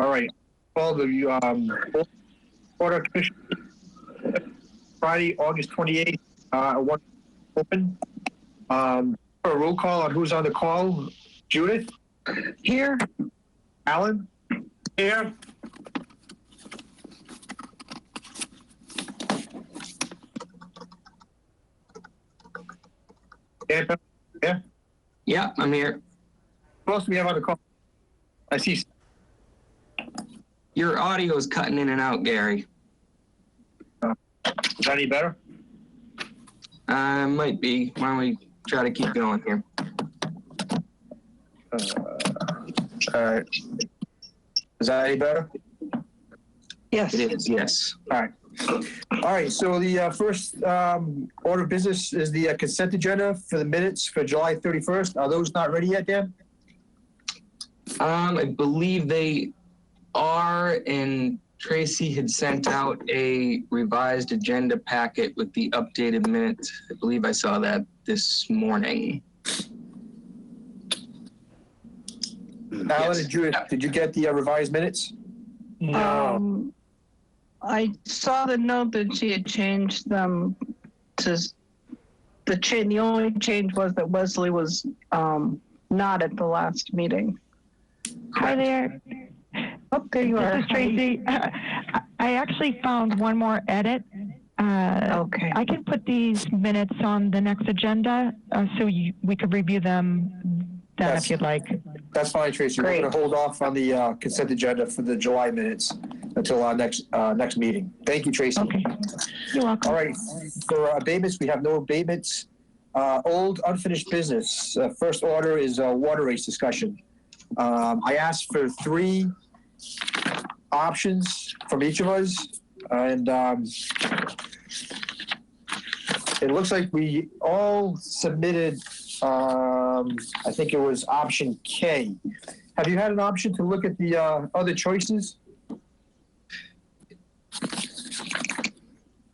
All right. Well, the Water Commission, Friday, August 28th, one open. For a roll call on who's on the call. Judith? Here. Alan? Here. Yeah? Yeah, I'm here. Who else do we have on the call? I see. Your audio is cutting in and out, Gary. Is that any better? Might be. Why don't we try to keep going here? All right. Is that any better? Yes. It is, yes. All right. All right, so the first order of business is the consent agenda for the minutes for July 31st. Are those not ready yet, Dan? I believe they are, and Tracy had sent out a revised agenda packet with the updated minutes. I believe I saw that this morning. Alan, did you get the revised minutes? No. I saw the note that she had changed them to the only change was that Wesley was not at the last meeting. Hi there. Oh, there you are. This is Tracy. I actually found one more edit. Okay. I can put these minutes on the next agenda so we could review them then if you'd like. That's fine, Tracy. Great. We're going to hold off on the consent agenda for the July minutes until our next meeting. Thank you, Tracy. Okay. You're welcome. All right. For abatements, we have no abatements. Old unfinished business. First order is water rates discussion. I asked for 3 options from each of us, and it looks like we all submitted, I think it was option K. Have you had an option to look at the other choices?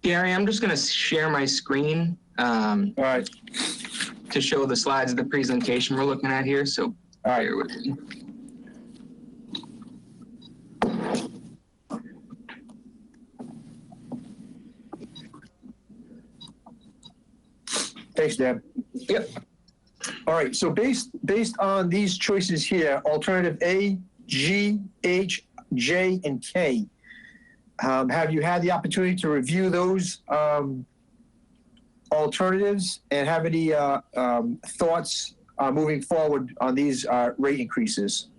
Gary, I'm just going to share my screen All right. to show the slides of the presentation we're looking at here. So bear with me. Thanks, Dan. Yep. All right, so based on these choices here, alternative A, G, H, J, and K, have you had the opportunity to review those alternatives and have any thoughts moving forward on these rate increases?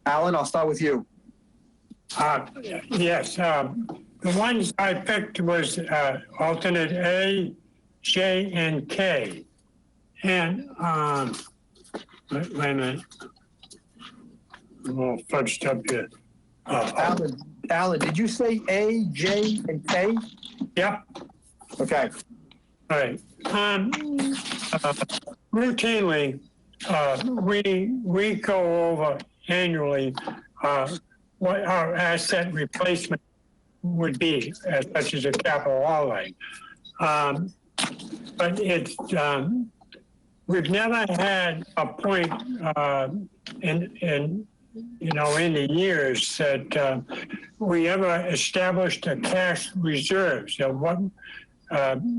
Alan, I'll start with you. Yes, the ones I picked was alternate A, J, and K. And wait a minute. I'm all fudged up here. Alan, did you say A, J, and K? Yep. Okay. All right. Routinely, we go over annually what our asset replacement would be, such as a capital outlay. But it's we've never had a point in the years that we ever established a cash reserve. So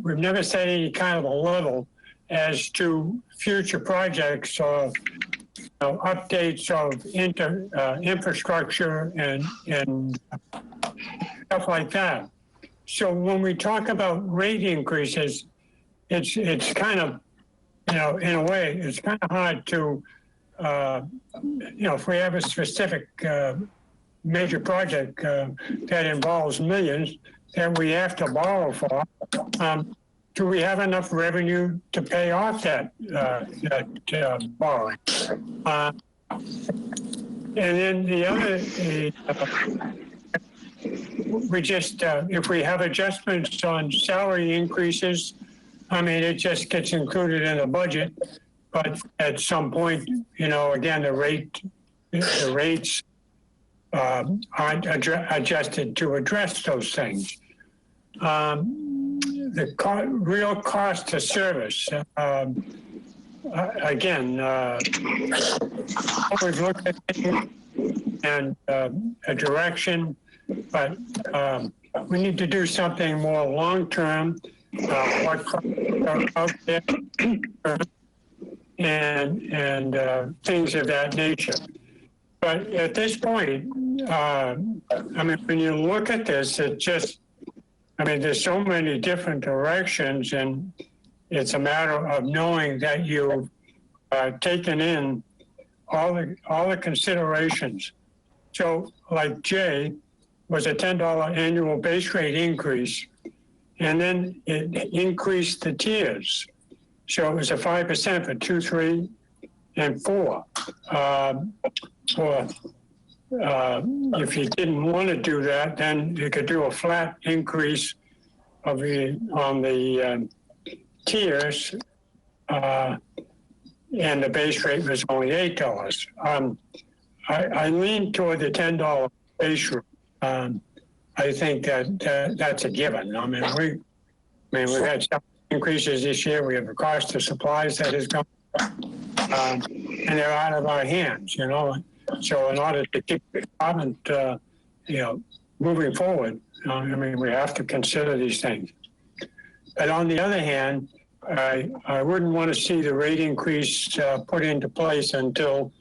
we've never set any kind of a level as to future projects or updates of infrastructure and stuff like that. So when we talk about rate increases, it's kind of, in a way, it's kind of hard to, if we have a specific major project that involves millions that we have to borrow for, do we have enough revenue to pay off that borrowing? And then the other, we just, if we have adjustments on salary increases, I mean, it just gets included in the budget. But at some point, again, the rates aren't adjusted to address those things. The real cost to service, again, we've looked at and a direction, but we need to do something more long-term, what are out there, and things of that nature. But at this point, I mean, when you look at this, it just, I mean, there's so many different directions, and it's a matter of knowing that you've taken in all the considerations. So, like Jay, was a $10 annual base rate increase, and then it increased the tiers. So it was a 5% for 2, 3, and 4. If you didn't want to do that, then you could do a flat increase on the tiers, and the base rate was only $8. I lean toward the $10 base rate. I think that's a given. I mean, we've had some increases this year. We have the cost of supplies that has gone up, and they're out of our hands, you know. So in order to keep the department, moving forward, I mean, we have to consider these things. But on the other hand, I wouldn't want to see the rate increase put into place until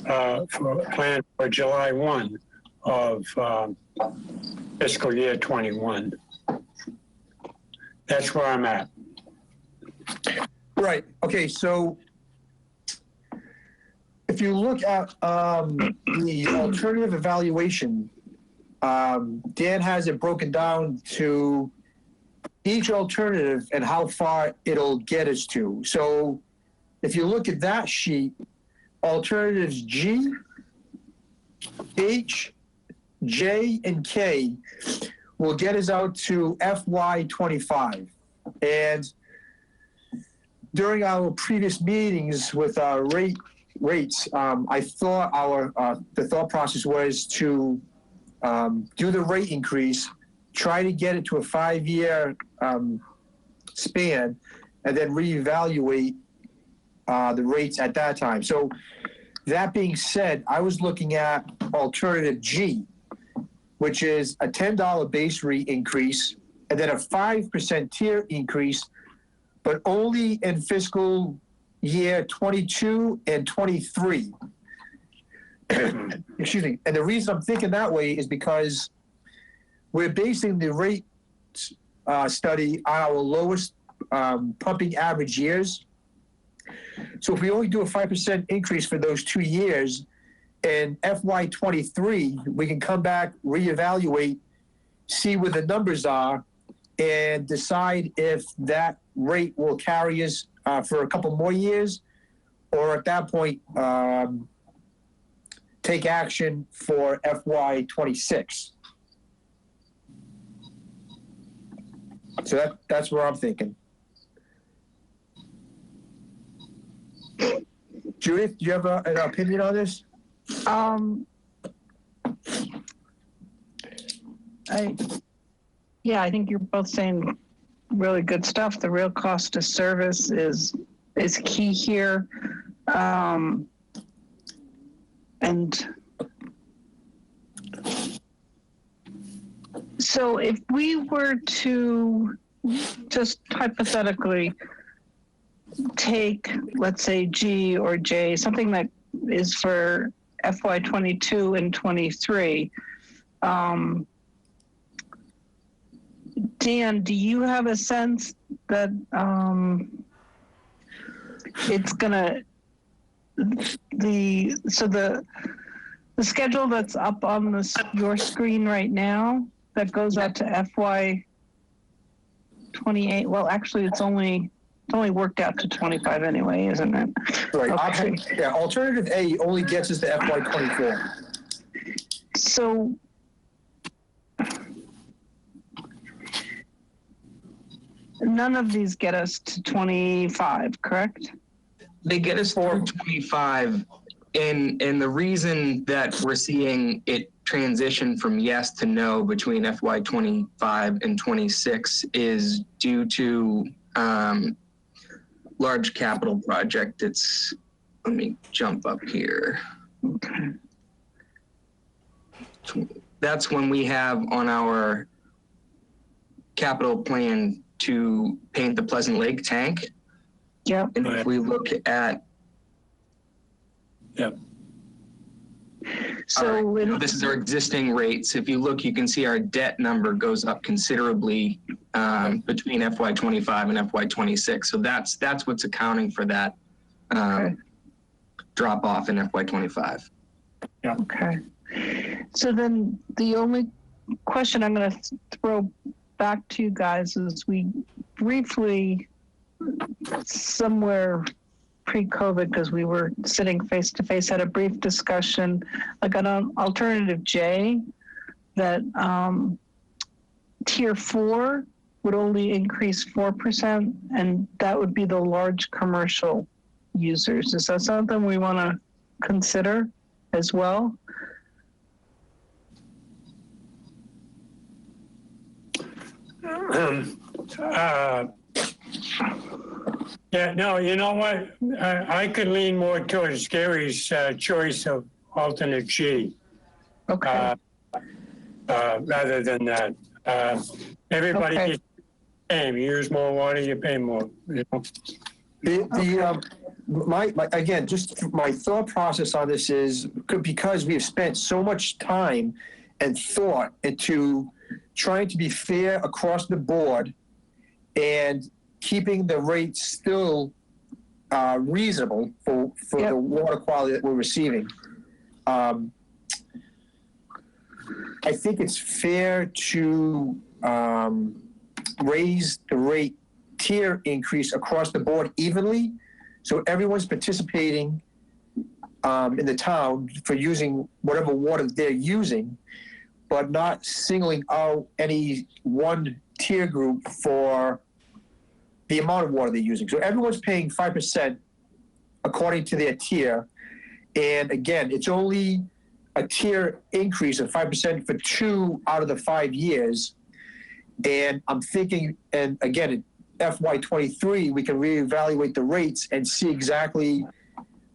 planned for July 1 of fiscal year 21. That's where I'm at. Right. Okay. So if you look at the alternative evaluation, Dan has it broken down to each alternative and how far it'll get us to. So if you look at that sheet, alternatives G, H, J, and K will get us out to FY25. And during our previous meetings with our rates, I thought the thought process was to do the rate increase, try to get it to a 5-year span, and then reevaluate the rates at that time. So that being said, I was looking at alternative G, which is a $10 base rate increase and then a 5% tier increase, but only in fiscal year 22 and 23. Excuse me. And the reason I'm thinking that way is because we're basing the rate study on our lowest pumping average years. So if we only do a 5% increase for those 2 years, in FY23, we can come back, reevaluate, see where the numbers are, and decide if that rate will carry us for a couple more years, or at that point, take action for FY26. So that's where I'm thinking. Judith, do you have an opinion on this? I think you're both saying really good stuff. The real cost of service is key here. And so if we were to just hypothetically take, let's say, G or J, something that is for FY22 and 23, Dan, do you have a sense that it's gonna the schedule that's up on your screen right now that goes out to FY28? Well, actually, it's only worked out to 25 anyway, isn't it? Right. Okay. Alternative A only gets us to FY24. So none of these get us to 25, correct? They get us through 25, and the reason that we're seeing it transition from yes to no between FY25 and 26 is due to large capital project. Let me jump up here. Okay. that's when we have on our capital plan to paint the Pleasant Lake tank. Yep. And if we look at, So this is our existing rates. If you look, you can see our debt number goes up considerably between FY25 and FY26. So that's what's accounting for that drop off in FY25. Yeah. Okay. So then the only question I'm going to throw back to you guys is we briefly, somewhere pre-COVID, because we were sitting face to face, had a brief discussion, like on alternative J, that tier 4 would only increase 4%, and that would be the large commercial users. Is that something we want to consider as well? Yeah, no, you know what? I could lean more towards Gary's choice of alternate G. Okay. Rather than that. Everybody gets the same. You use more water, you pay more. You know? Again, just my thought process on this is because we have spent so much time and thought into trying to be fair across the board and keeping the rates still reasonable for the water quality that we're receiving. I think it's fair to raise the rate tier increase across the board evenly, so everyone's participating in the town for using whatever water they're using, but not singling out any one tier group for the amount of water they're using. So everyone's paying 5% according to their tier. And again, it's only a tier increase of 5% for 2 out of the 5 years. And I'm thinking, and again, in FY23, we can reevaluate the rates and see exactly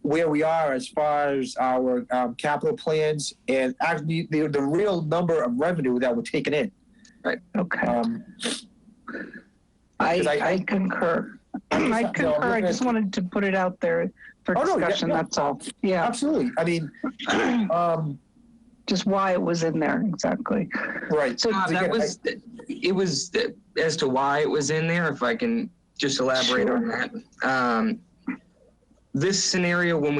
where we are as far as our capital plans and actually the real number of revenue that we're taking in. Right. Okay. I concur. I concur. I just wanted to put it out there for discussion. That's all. Yeah. Absolutely. I mean, just why it was in there exactly. Right. So it was as to why it was in there. If I can just elaborate on that. This scenario, when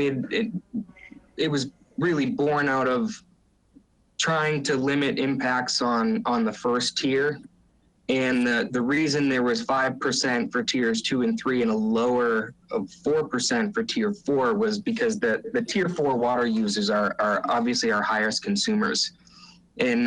it was really born out of trying to limit impacts on the first tier. And the reason there was 5% for tiers 2 and 3 and a lower of 4% for tier 4 was because the tier 4 water users are obviously our highest consumers. And,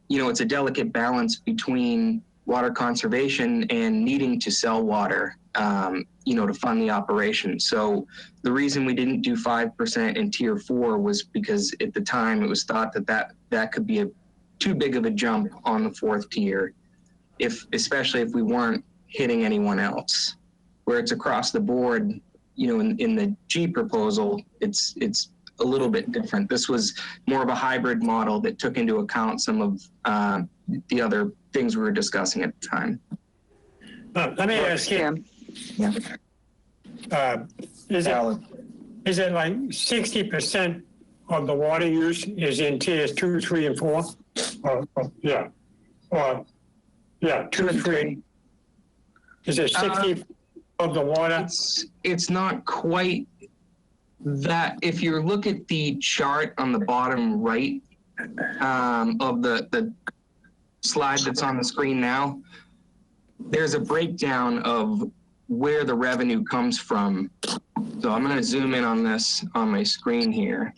it's a delicate balance between water conservation and needing to sell water, to fund the operation. So the reason we didn't do 5% in tier 4 was because at the time it was thought that could be too big of a jump on the 4th tier. Especially if we weren't hitting anyone else, where it's across the board, in the G proposal, it's a little bit different. This was more of a hybrid model that took into account some of the other things we were discussing at the time. Let me ask you, is it like 60% of the water use is in tiers 2, 3, and 4? Yeah, 2 and 3. Is it 60 of the water? It's not quite that. If you look at the chart on the bottom right of the slide that's on the screen now, there's a breakdown of where the revenue comes from. So I'm going to zoom in on this on my screen here.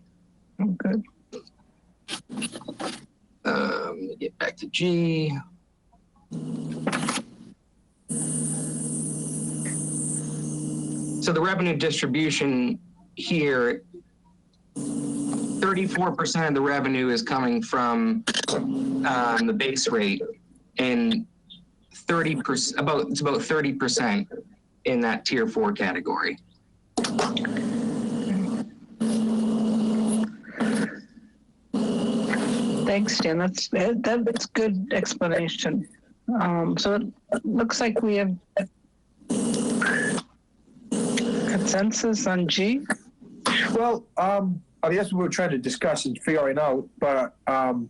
Okay. Get back to G. So the revenue distribution here, 34% of the revenue is coming from the base rate, and 30%, it's about 30% in that tier 4 category. Thanks, Dan. That's good explanation. So it looks like we have consensus on G. Well, I mean, that's what we're trying to discuss and figuring out, but I've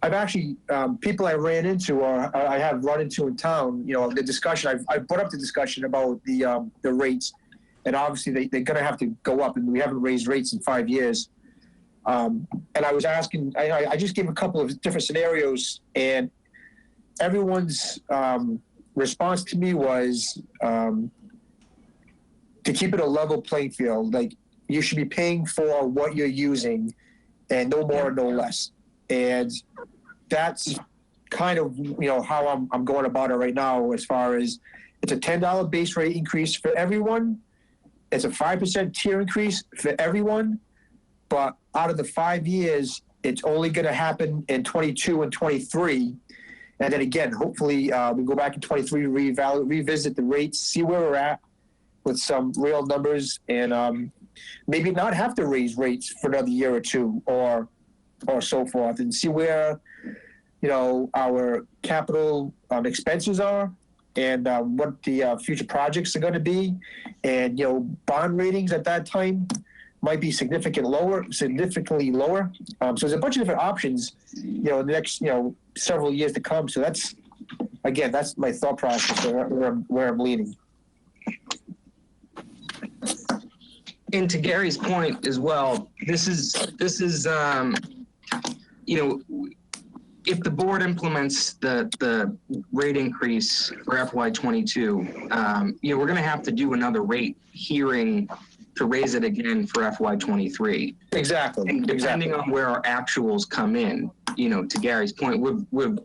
actually, people I ran into or I have run into in town, you know, the discussion, I brought up the discussion about the rates, and obviously they're going to have to go up, and we haven't raised rates in 5 years. And I was asking, I just gave a couple of different scenarios, and everyone's response to me was to keep it a level playing field. Like, you should be paying for what you're using, and no more, no less. And that's kind of, you know, how I'm going about it right now, as far as it's a $10 base rate increase for everyone. It's a 5% tier increase for everyone. But out of the 5 years, it's only going to happen in 22 and 23. And then again, hopefully we go back in 23, revisit the rates, see where we're at with some real numbers, and maybe not have to raise rates for another year or two, or so forth, and see where, you know, our capital expenses are, and what the future projects are going to be, and, you know, bond ratings at that time might be significantly lower. So there's a bunch of different options, you know, in the next, you know, several years to come. So that's my thought process where I'm leaning. And to Gary's point as well, this is you know, if the board implements the rate increase for FY22, you know, we're going to have to do another rate hearing to raise it again for FY23. Exactly. And depending on where our actuals come in, you know, to Gary's point, we've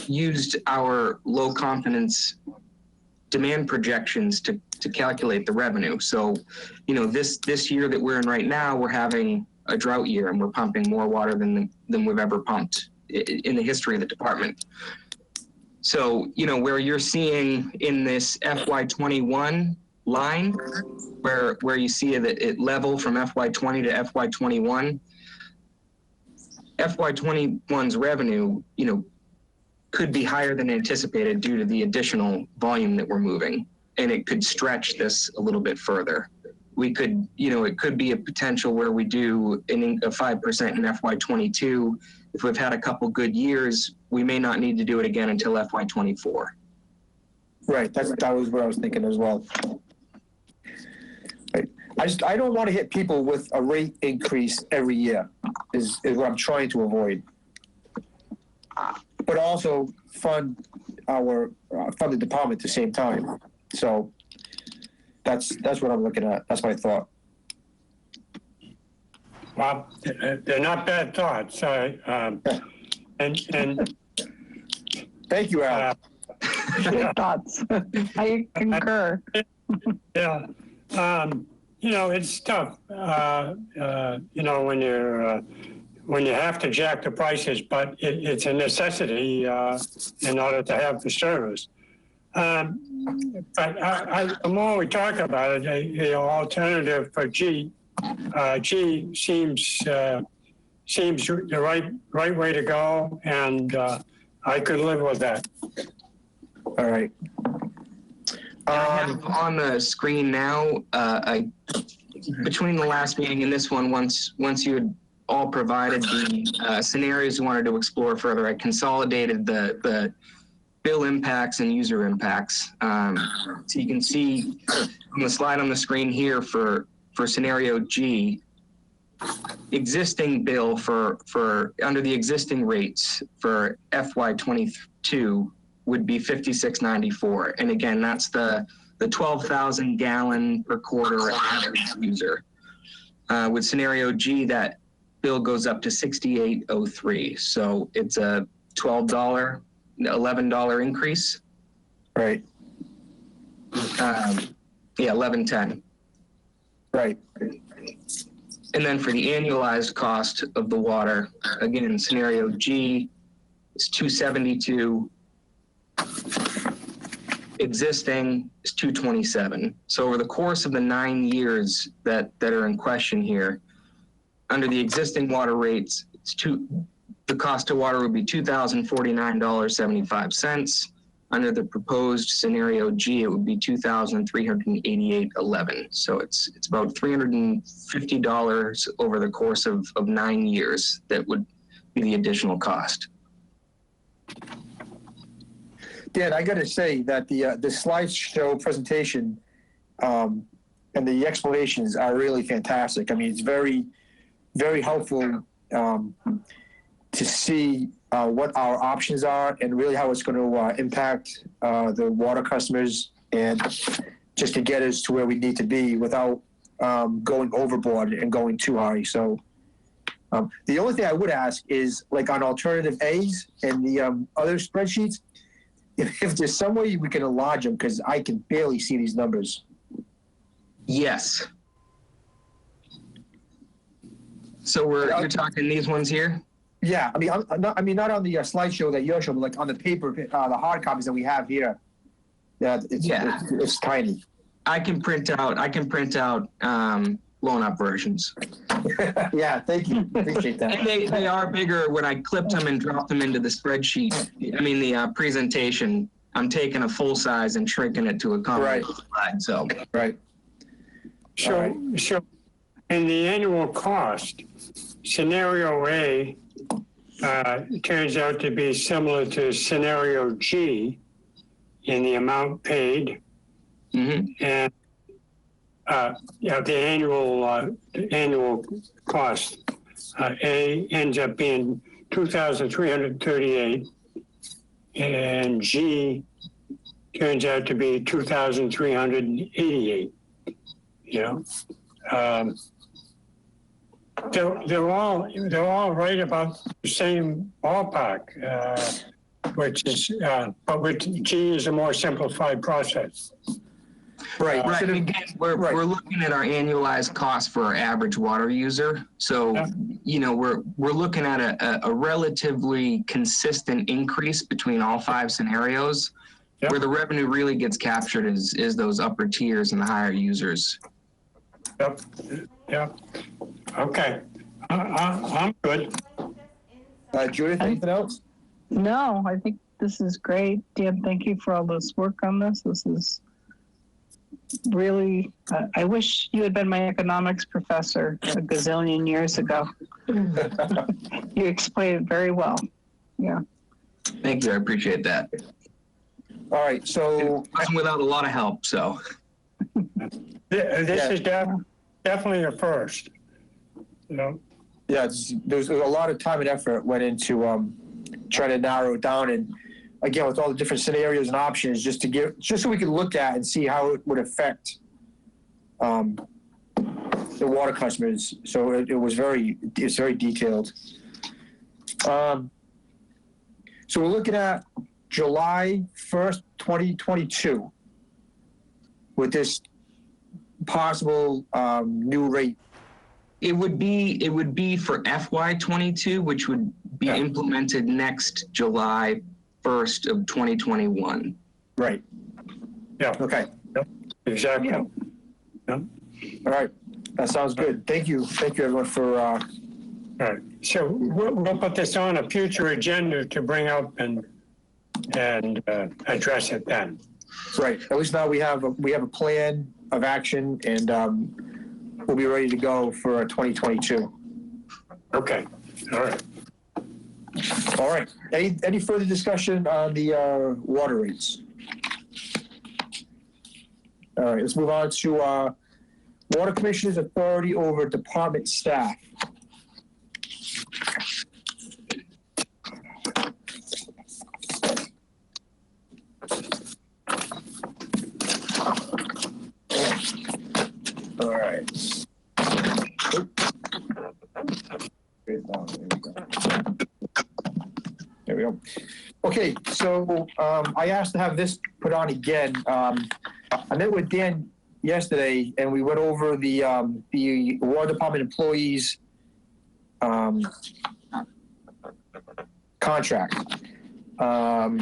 used our low confidence demand projections to calculate the revenue. So, you know, this year that we're in right now, we're having a drought year, and we're pumping more water than we've ever pumped in the history of the department. So, you know, where you're seeing in this FY21 line, where you see that it level from FY20 to FY21, FY21's revenue, you know, could be higher than anticipated due to the additional volume that we're moving, and it could stretch this a little bit further. We could, you know, it could be a potential where we do a 5% in FY22. If we've had a couple good years, we may not need to do it again until FY24. Right, that was what I was thinking as well. Right. I don't want to hit people with a rate increase every year, is what I'm trying to avoid. But also fund the department at the same time. So that's what I'm looking at. That's my thought. Well, they're not bad thoughts. And thank you, Al. Good thoughts. I concur. Yeah. You know, it's tough. You know, when you have to jack the prices, but it's a necessity in order to have the service. But the more we talk about it, the alternative for G seems the right way to go, and I could live with that. All right. I have on the screen now, between the last meeting and this one, once you had all provided the scenarios you wanted to explore further, I consolidated the bill impacts and user impacts. So you can see on the slide on the screen here for scenario G, existing bill for under the existing rates for FY22 would be $56.94, and again, that's the 12,000 gallon per quarter average user. With scenario G, that bill goes up to $68.03, so it's a $12, $11 increase. Right. Yeah, $11.10. Right. And then for the annualized cost of the water, again, in scenario G, is $272. Existing is $227. So over the course of the 9 years that are in question here, under the existing water rates, the cost of water would be $2,049.75. Under the proposed scenario G, it would be $2,388.11. So it's about $350 over the course of 9 years that would be the additional cost. Dan, I got to say that the slideshow presentation and the explanations are really fantastic. I mean, it's very, very helpful to see what our options are and really how it's going to impact the water customers, and just to get us to where we need to be without going overboard and going too high. So the only thing I would ask is, like on alternative A's and the other spreadsheets, if there's some way we can enlarge them, because I can barely see these numbers. Yes. So you're talking these ones here? Yeah, I mean, not on the slideshow that you're showing, but like on the paper, the hard copies that we have here. Yeah, it's tiny. I can print out blown up versions. Yeah, thank you. Appreciate that. And they are bigger when I clipped them and dropped them into the spreadsheet. I mean, the presentation, I'm taking a full size and shrinking it to accommodate the slide. So right. So in the annual cost, scenario A turns out to be similar to scenario G in the amount paid, and the annual cost. A ends up being $2,338, and G turns out to be $2,388. You know, they're all right about the same ballpark, which is but with G is a more simplified process. Right. Right. Again, we're looking at our annualized cost for our average water user. So, you know, we're looking at a relatively consistent increase between all 5 scenarios. Yep. Where the revenue really gets captured is those upper tiers and the higher users. Yep. Yep. Okay. I'm good. Judith, anything else? No, I think this is great. Dan, thank you for all this work on this. This is really, I wish you had been my economics professor a gazillion years ago. You explained it very well. Yeah. Thank you. I appreciate that. All right. So I'm without a lot of help. So this is definitely a first. You know? Yeah, there's a lot of time and effort went into trying to narrow it down, and again with all the different scenarios and options, just so we could look at and see how it would affect the water customers. So it's very detailed. So we're looking at July 1st, 2022, with this possible new rate. It would be for FY22, which would be implemented next July 1st of 2021. Right. Yeah. Okay. Yep. Exactly. Yeah. Yep. All right. That sounds good. Thank you. Thank you, everyone, for. All right. So we'll put this on a future agenda to bring up and address it then. Right. At least now we have a plan of action, and we'll be ready to go for 2022. Okay. All right. All right. Any further discussion on the water rates? All right. Let's move on to Water Commissioner's authority over department staff. All right. There we go. Okay, so I asked to have this put on again. I met with Dan yesterday, and we went over the Water Department employees contract. Now,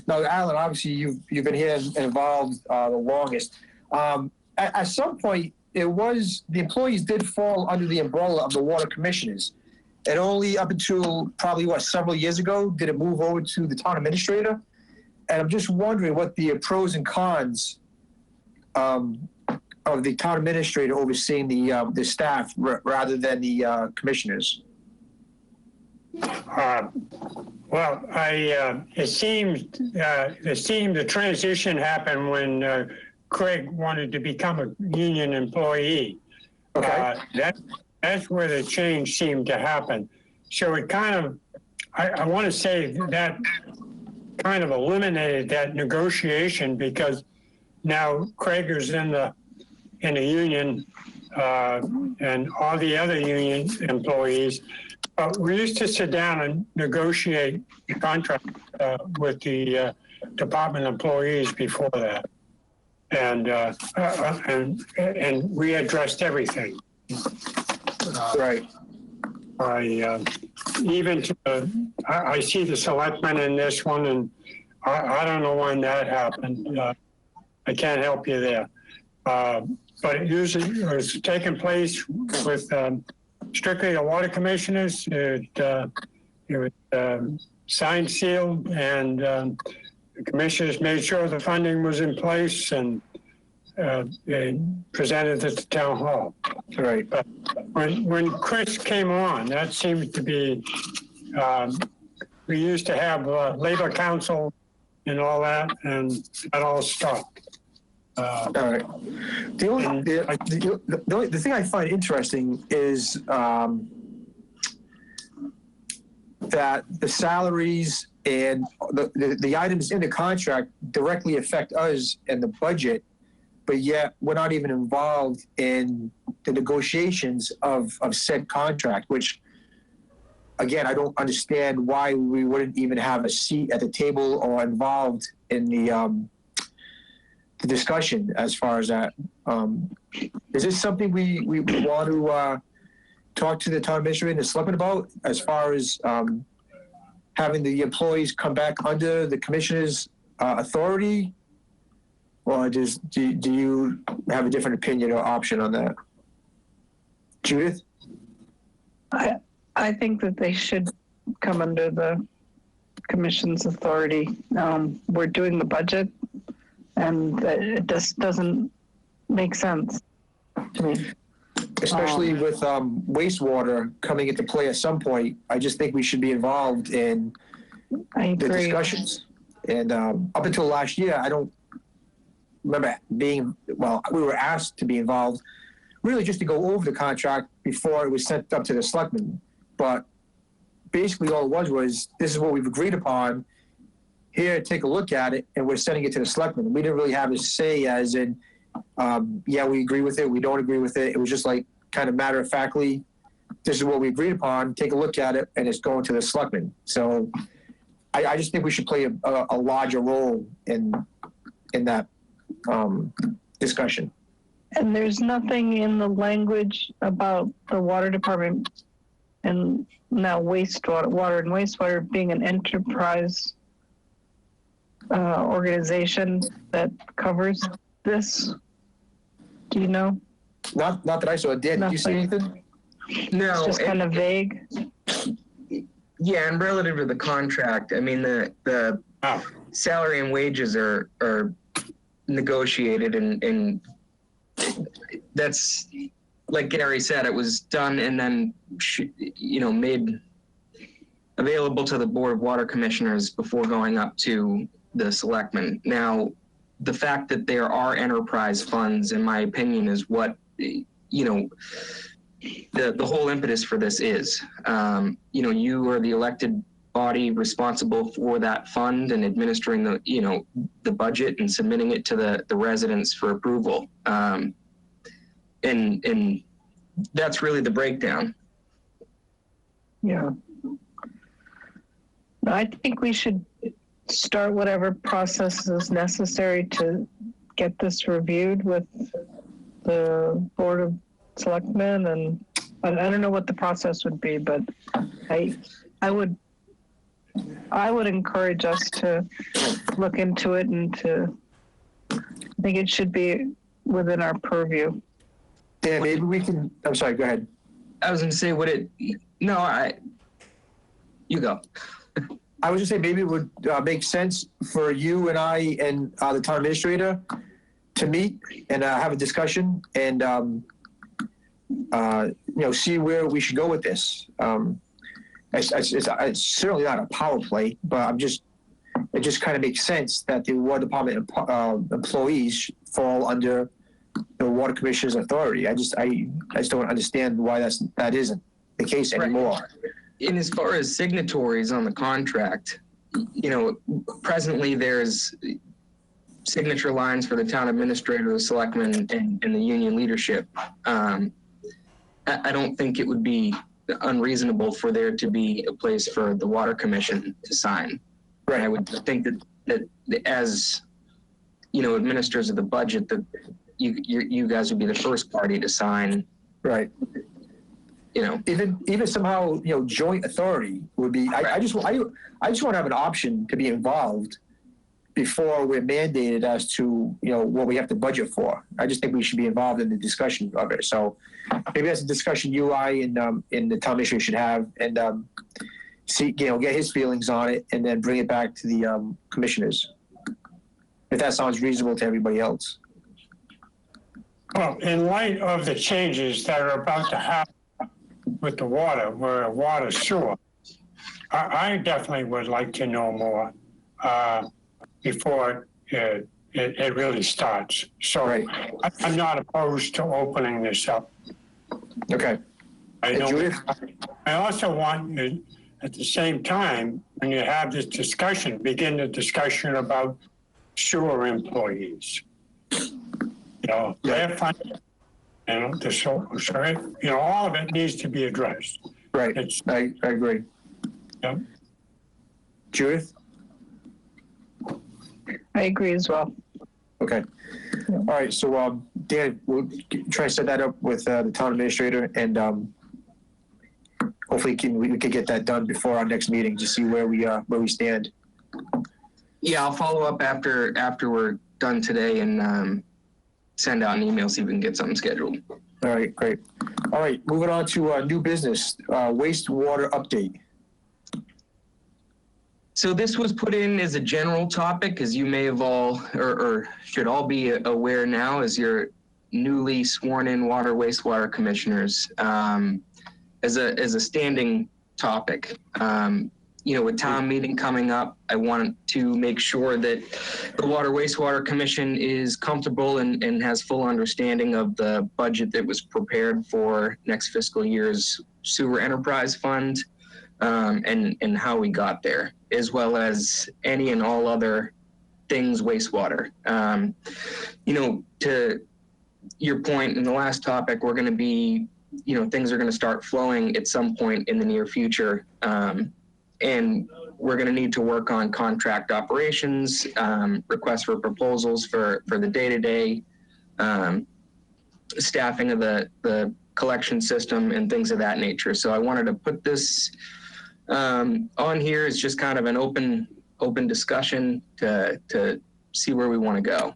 Alan, obviously you've been here and involved the longest. At some point, the employees did fall under the umbrella of the water commissioners. And only up until probably, several years ago, did it move over to the town administrator. And I'm just wondering what the pros and cons of the town administrator overseeing the staff rather than the commissioners. Well, it seemed the transition happened when Craig wanted to become a union employee. Okay. That's where the change seemed to happen. So it kind of, I want to say that kind of eliminated that negotiation, because now Craig is in the union and all the other union employees. We used to sit down and negotiate contract with the department employees before that, and we addressed everything. Right. I see the selectmen in this one, and I don't know when that happened. I can't help you there. But it usually was taking place with strictly the water commissioners. It was signed, sealed, and the commissioners made sure the funding was in place, and they presented at the town hall. Right. But when Chris came on, that seemed to be, we used to have labor council and all that, and that all stopped. All right. The thing I find interesting is that the salaries and the items in the contract directly affect us and the budget, but yet we're not even involved in the negotiations of said contract, which, again, I don't understand why we wouldn't even have a seat at the table or involved in the discussion as far as that. Is this something we want to talk to the town administrator and the selectmen about, as far as having the employees come back under the commissioner's authority? Or do you have a different opinion or option on that? Judith? I think that they should come under the commission's authority. We're doing the budget, and it just doesn't make sense to me. Especially with wastewater coming into play at some point, I just think we should be involved in the discussions. And up until last year, I don't remember we were asked to be involved, really just to go over the contract before it was sent up to the selectmen. But basically all it was, this is what we've agreed upon. Here, take a look at it, and we're sending it to the selectmen. We didn't really have a say as in, yeah, we agree with it, we don't agree with it. It was just like kind of matter of factly, this is what we agreed upon, take a look at it, and it's going to the selectmen. So I just think we should play a larger role in that discussion. And there's nothing in the language about the water department and now water and wastewater being an enterprise organization that covers this. Do you know? Not that I saw. Did you see anything? No. It's just kind of vague. Yeah, and relative to the contract, I mean, the salary and wages are negotiated, and that's, like Gary said, it was done and then made available to the Board of Water Commissioners before going up to the selectmen. Now, the fact that there are enterprise funds, in my opinion, is what the whole impetus for this is. You are the elected body responsible for that fund and administering the budget and submitting it to the residents for approval. And that's really the breakdown. Yeah. I think we should start whatever process is necessary to get this reviewed with the Board of Selectmen, and I don't know what the process would be, but I would encourage us to look into it, and I think it should be within our purview. Dan, maybe we can, I'm sorry, go ahead. I was going to say, you go. I was just saying maybe it would make sense for you and I and the town administrator to meet and have a discussion and, see where we should go with this. It's certainly not a power play, but it just kind of makes sense that the water department employees fall under the water commissioner's authority. I just don't understand why that isn't the case anymore. Right. And as far as signatories on the contract, presently there's signature lines for the town administrator, the selectmen, and the union leadership. I don't think it would be unreasonable for there to be a place for the water commission to sign. Right. I would think that as administrators of the budget, that you guys would be the first party to sign. Right. Even somehow, joint authority would be. I just want to have an option to be involved before we're mandated as to what we have to budget for. I just think we should be involved in the discussion of it. So maybe that's a discussion you, I, and the town administrator should have, and see, get his feelings on it, and then bring it back to the commissioners. If that sounds reasonable to everybody else. Well, in light of the changes that are about to happen with the water sewer, I definitely would like to know more before it really starts. So right. I'm not opposed to opening this up. Okay. I also want, at the same time, when you have this discussion, begin the discussion about sewer employees. Their funding, all of it needs to be addressed. Right. I agree. Yeah. Judith? I agree as well. Okay. Yeah. All right. So, Dan, we'll try to set that up with the town administrator, and hopefully we can get that done before our next meeting to see where we stand. Yeah, I'll follow up after we're done today and send out an email, see if we can get something scheduled. All right, great. All right, moving on to new business, wastewater update. So this was put in as a general topic, as you may have all, or should all be aware now, as your newly sworn in wastewater commissioners, as a standing topic. With town meeting coming up, I want to make sure that the Wastewater Commission is comfortable and has full understanding of the budget that was prepared for next fiscal year's sewer enterprise fund, and how we got there, as well as any and all other things wastewater. To your point in the last topic, we're going to be, things are going to start flowing at some point in the near future. And we're going to need to work on contract operations, requests for proposals for the day-to-day staffing of the collection system and things of that nature. So I wanted to put this on here as just kind of an open discussion to see where we want to go.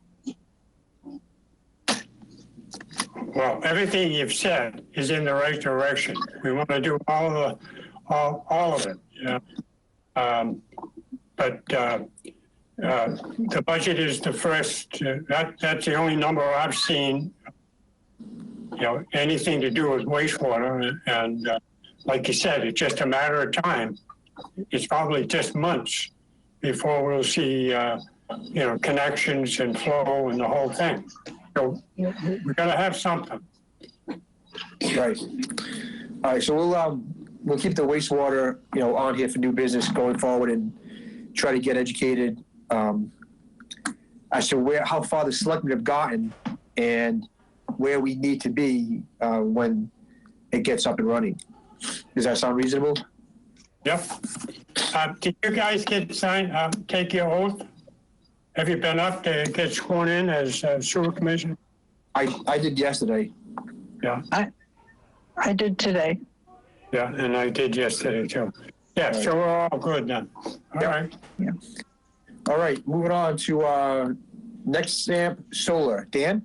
Well, everything you've said is in the right direction. We want to do all of it. Yeah. But the budget is the first, that's the only number I've seen, anything to do with wastewater. And like you said, it's just a matter of time. It's probably just months before we'll see, connections and flow and the whole thing. So we got to have something. Right. All right. So we'll keep the wastewater, on here for new business going forward, and try to get educated as to how far the selectmen have gotten and where we need to be when it gets up and running. Does that sound reasonable? Yep. Did you guys take your oath? Have you been up to get sworn in as sewer commissioner? I did yesterday. Yeah. I did today. Yeah, and I did yesterday too. Yeah, so we're all good then. All right. Yeah. All right, moving on to next stamp, solar. Dan?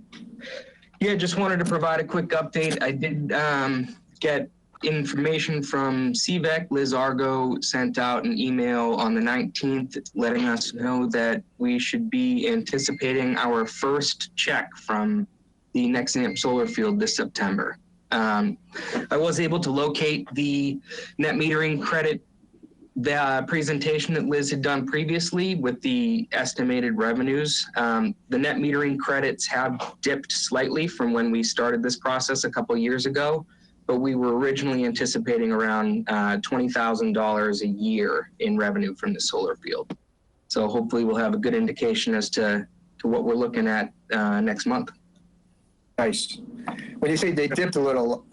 Yeah, just wanted to provide a quick update. I did get information from CVEC. Liz Argo sent out an email on the 19th letting us know that we should be anticipating our first check from the Nexamp solar field this September. I was able to locate the net metering credit presentation that Liz had done previously with the estimated revenues. The net metering credits have dipped slightly from when we started this process a couple of years ago, but we were originally anticipating around $20,000 a year in revenue from the solar field. So hopefully we'll have a good indication as to what we're looking at next month. Nice. When you say they dipped a little,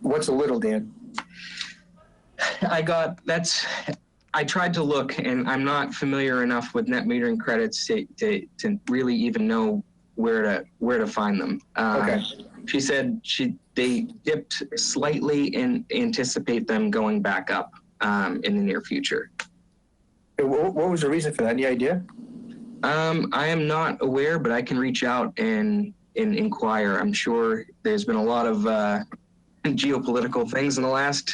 what's a little, Dan? I tried to look, and I'm not familiar enough with net metering credits to really even know where to find them. Okay. She said they dipped slightly and anticipate them going back up in the near future. What was the reason for that? Any idea? I am not aware, but I can reach out and inquire. I'm sure there's been a lot of geopolitical things in the last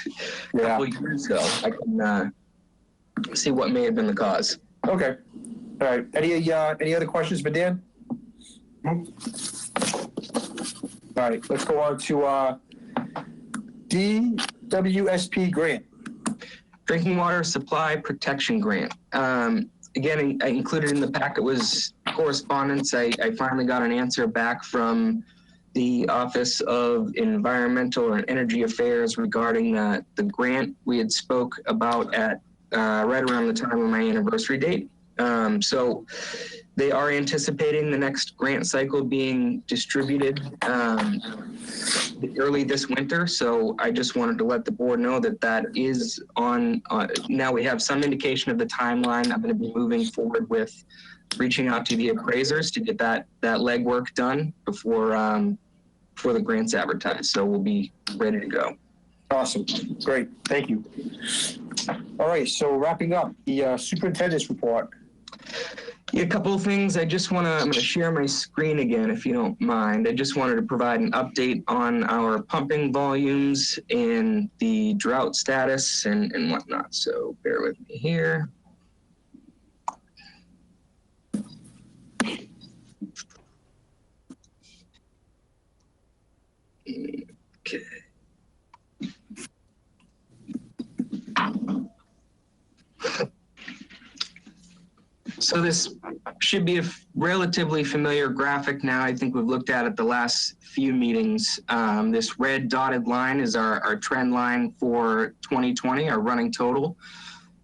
couple of years, so I can see what may have been the cause. Okay. All right. Any other questions for Dan? All right. Let's go on to DWSP grant. Drinking Water Supply Protection Grant. Again, I included in the packet was correspondence. I finally got an answer back from the Office of Environmental and Energy Affairs regarding the grant we had spoke about at right around the time of my anniversary date. So they are anticipating the next grant cycle being distributed early this winter. So I just wanted to let the board know that is on. Now we have some indication of the timeline. I'm going to be moving forward with reaching out to the appraisers to get that legwork done before the grant's advertised. So we'll be ready to go. Awesome. Great. Thank you. All right. So wrapping up the superintendent's report. Yeah, a couple of things. I'm going to share my screen again, if you don't mind. I just wanted to provide an update on our pumping volumes and the drought status and whatnot. So bear with me here. Okay. So this should be a relatively familiar graphic now. I think we've looked at it the last few meetings. This red dotted line is our trend line for 2020, our running total.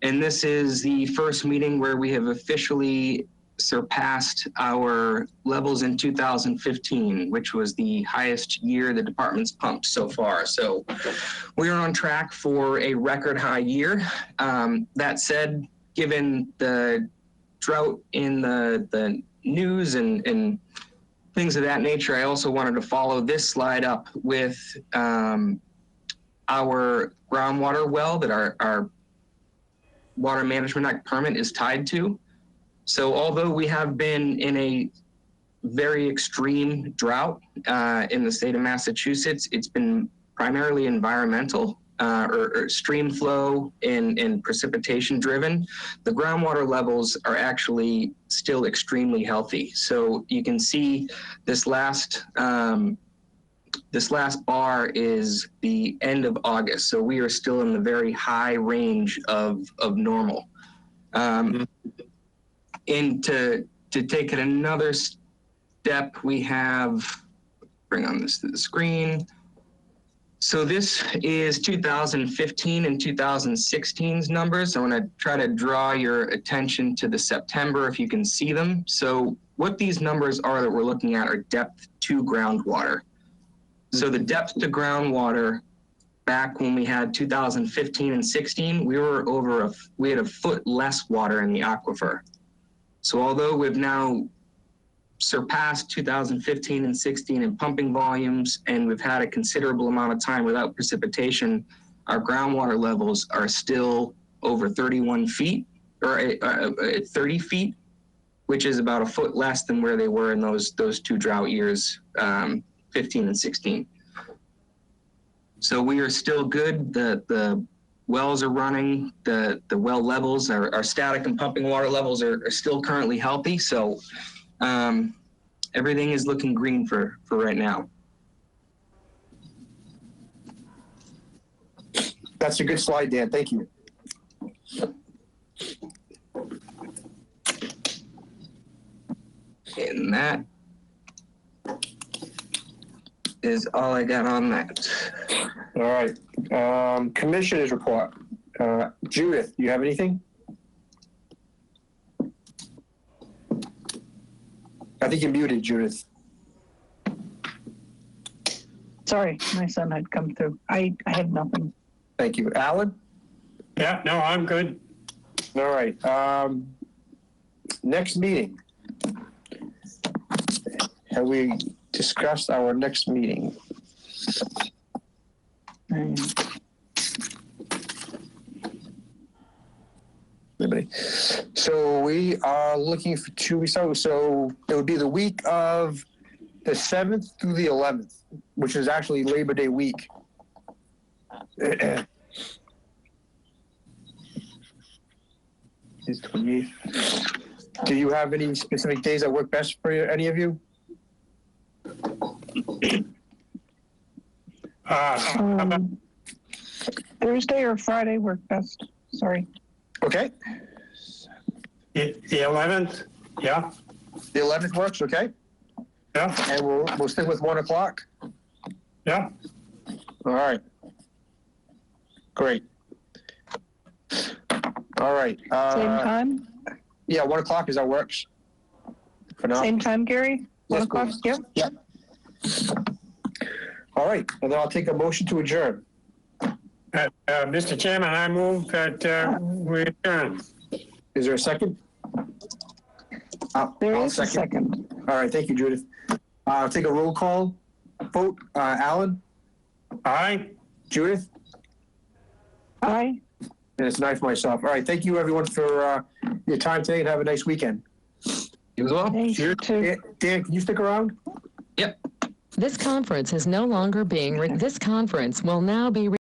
And this is the first meeting where we have officially surpassed our levels in 2015, which was the highest year the department's pumped so far. So we are on track for a record high year. That said, given the drought in the news and things of that nature, I also wanted to follow this slide up with our groundwater well that our Water Management Act permit is tied to. So although we have been in a very extreme drought in the state of Massachusetts, it's been primarily environmental or stream flow and precipitation driven. The groundwater levels are actually still extremely healthy. So you can see this last bar is the end of August. So we are still in the very high range of normal. And to take it another step, we have, bring on this to the screen. So this is 2015 and 2016's numbers. I want to try to draw your attention to the September, if you can see them. So what these numbers are that we're looking at are depth to groundwater. So the depth to groundwater back when we had 2015 and 16, we had a foot less water in the aquifer. So although we've now surpassed 2015 and 16 in pumping volumes, and we've had a considerable amount of time without precipitation, our groundwater levels are still over 31 feet, or 30 feet, which is about a foot less than where they were in those two drought years 15 and 16. So we are still good. The wells are running. The well levels, our static and pumping water levels are still currently healthy. So everything is looking green for right now. That's a good slide, Dan. Thank you. And that is all I got on that. All right. Commissioners report. Judith, you have anything? I think you're muted, Judith. Sorry, my son had come through. I had nothing. Thank you. Alan? Yeah, no, I'm good. All right. Next meeting. Have we discussed our next meeting? So we are looking for 2 weeks out. So it would be the week of the 7th through the 11th, which is actually Labor Day week. It's 28th. Do you have any specific days that work best for any of you? Thursday or Friday work best. Sorry. Okay. The 11th, yeah, The 11th works, okay? yeah, And we'll stick with 1 o'clock. yeah. All right. Great. All right. Same time? Yeah, 1 o'clock is that works. For now. Same time, Gary? 1 Yes, o'clock? please. Yep. Yeah. All right, and then I'll take a motion to adjourn. Mr. Chairman, I move that we adjourn. Is there a second? There I'll is a second. All right, thank you, Judith. I'll take a roll call vote. Alan? Aye? Judith? Aye. And it's nice for myself. All right, thank you everyone for your time today and have a nice weekend. You as well? Thanks, you too. Dan, can you stick around? Yep. This conference is no longer being, this conference will now be